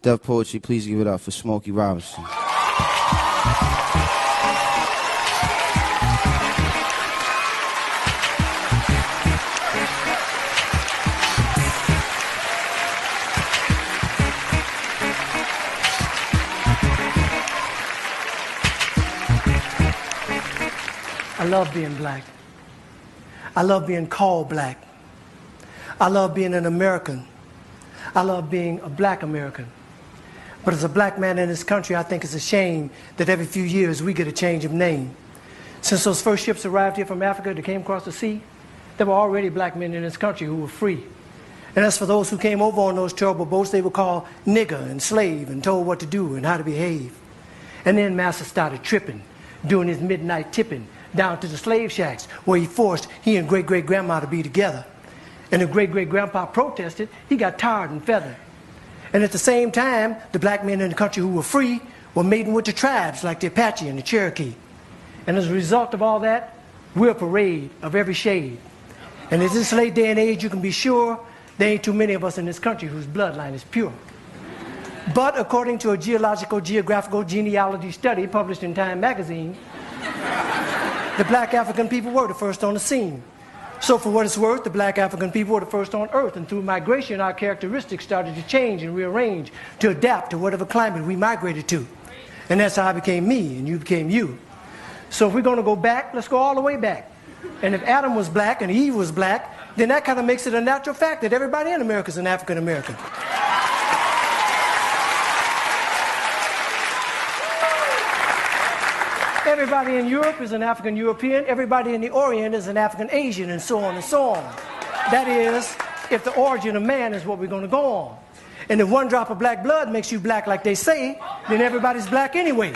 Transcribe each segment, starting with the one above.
Def Poetry, please give it up for Smokey Robinson. I love being black. I love being called black. I love being an American. I love being a black American. But as a black man in this country, I think it's a shame that every few years we get a change of name. Since those first ships arrived here from Africa that came across the sea, there were already black men in this country who were free. And as for those who came over on those terrible boats, they were called nigger and slave and told what to do and how to behave. And then Master started tripping, doing his midnight tipping down to the slave shacks where he forced he and great-great-grandma to be together. And if great-great-grandpa protested, he got tarred and feathered. And at the same time, the black men in the country who were free were mating with the tribes like the Apache and the Cherokee. And as a result of all that, we're a parade of every shade. And in this late day and age, you can be sure there ain't too many of us in this country whose bloodline is pure. But according to a geographical genealogy study published in Time magazine, the black African people were the first on the scene. So for what it's worth, the black African people were the first on earth, and through migration our characteristics started to change and rearrange to adapt to whatever climate we migrated to. And that's how I became me and you became you. So if we're going to go back, let's go all the way back. And if Adam was black and Eve was black, then that kind of makes it a natural fact that everybody in America is an African American. Everybody in Europe is an African European. Everybody in the Orient is an African Asian, and so on and so on. That is, if the origin of man is what we're going to go on. And if one drop of black blood makes you black like they say, then everybody's black anyway.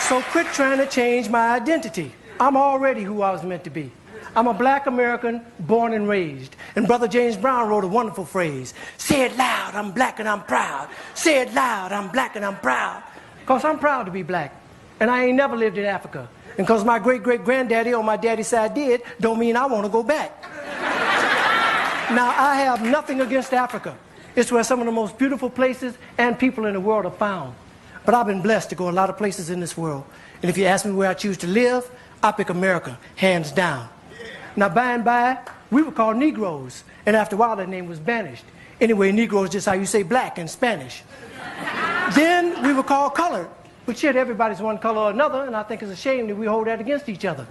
So quit trying to change my identity. I'm already who I was meant to be. I'm a black American born and raised. And Brother James Brown wrote a wonderful phrase. Say it loud, I'm black and I'm proud. Say it loud, I'm black and I'm proud. Because I'm proud to be black. And I ain't never lived in Africa. And because my great-great-granddaddy on my daddy's side did, don't mean I want to go back. Now, I have nothing against Africa. It's where some of the most beautiful places and people in the world are found. But I've been blessed to go a lot of places in this world. And if you ask me where I choose to live, I pick America, hands down. Now, by and by, we were called Negroes. And after a while, that name was banished. Anyway, Negro is just how you say black in Spanish. Then we were called colored. But shit, everybody's one color or another, and I think it's a shame that we hold that against each other.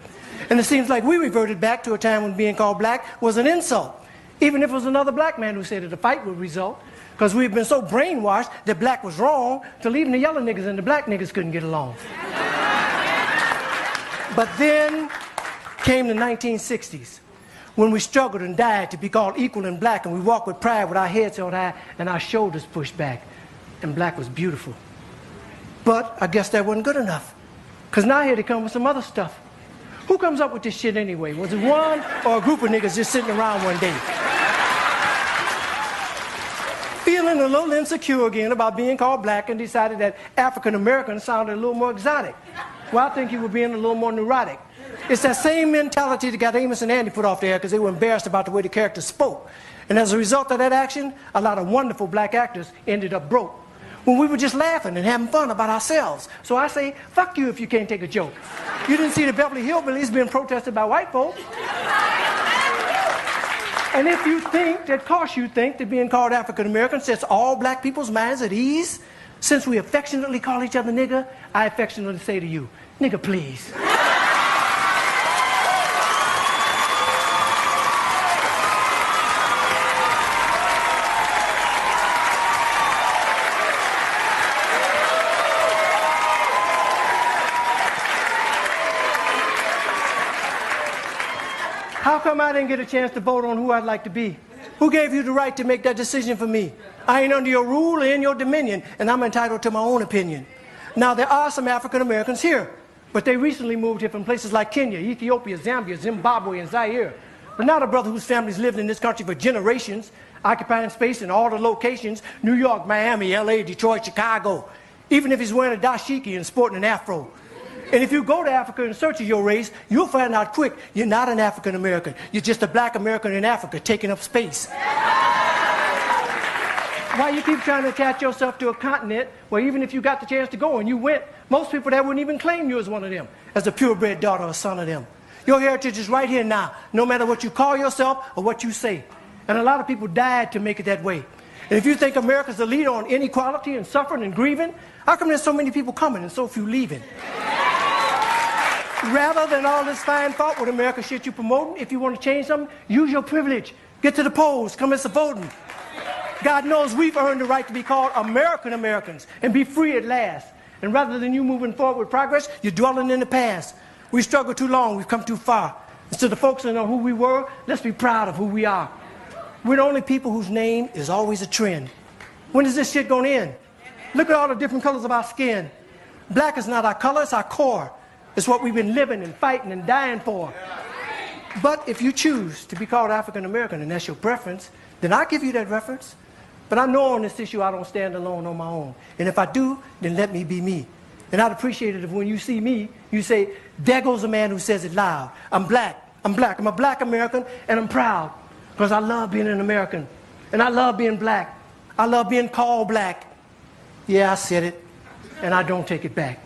And it seems like we reverted back to a time when being called black was an insult. Even if it was another black man who said that a fight would result. Because we've been so brainwashed that black was wrong, till even the yellow niggas and the black niggas couldn't get along. But then came the 1960s, when we struggled and died to be called equal and black, and we walked with pride with our heads held high and our shoulders pushed back, and black was beautiful. But I guess that wasn't good enough, because now here they come with some other stuff. Who comes up with this shit anyway? Was it one or a group of niggas just sitting around one day? Feeling a little insecure again about being called black, and decided that African American sounded a little more exotic. Well, I think you were being a little more neurotic. It's that same mentality that got Amos and Andy put off there because they were embarrassed about the way the characters spoke. And as a result of that action, a lot of wonderful black actors ended up broke. When we were just laughing and having fun about ourselves. So I say, fuck you if you can't take a joke. You didn't see the Beverly Hillbillies being protested by white folks. And if you think that, cause you think that being called African American sets all black people's minds at ease, since we affectionately call each other nigger, I affectionately say to you, nigger please. How come I didn't get a chance to vote on who I'd like to be? Who gave you the right to make that decision for me? I ain't under your rule or in your dominion, and I'm entitled to my own opinion. Now, there are some African Americans here, but they recently moved here from places like Kenya, Ethiopia, Zambia, Zimbabwe, and Zaire. But not a brother whose family's lived in this country for generations, occupying space in all the locations, New York, Miami, LA, Detroit, Chicago, even if he's wearing a dashiki and sporting an afro. And if you go to Africa in search of your race, you'll find out quick, you're not an African American. You're just a black American in Africa taking up space. Why you keep trying to attach yourself to a continent where even if you got the chance to go and you went, most people there wouldn't even claim you as one of them, as a purebred daughter or son of them. Your heritage is right here now, no matter what you call yourself or what you say. And a lot of people died to make it that way. And if you think America's the leader on inequality and suffering and grieving, how come there's so many people coming and so few leaving? Rather than all this fine thought with America shit you promoting, if you want to change something, use your privilege. Get to the polls, come and voting. God knows we've earned the right to be called American Americans and be free at last. And rather than you moving forward with progress, you're dwelling in the past. We struggled too long, we've come too far. Instead of focusing on who we were, let's be proud of who we are. We're the only people whose name is always a trend. When is this shit going to end? Look at all the different colors of our skin. Black is not our color, it's our core. It's what we've been living and fighting and dying for. But if you choose to be called African American and that's your preference, then I'll give you that reference. But I know on this issue I don't stand alone on my own. And if I do, then let me be me. And I'd appreciate it if when you see me, you say, there goes a man who says it loud. I'm black. I'm black. I'm a black American and I'm proud. Because I love being an American. And I love being black. I love being called black. Yeah, I said it. And I don't take it back.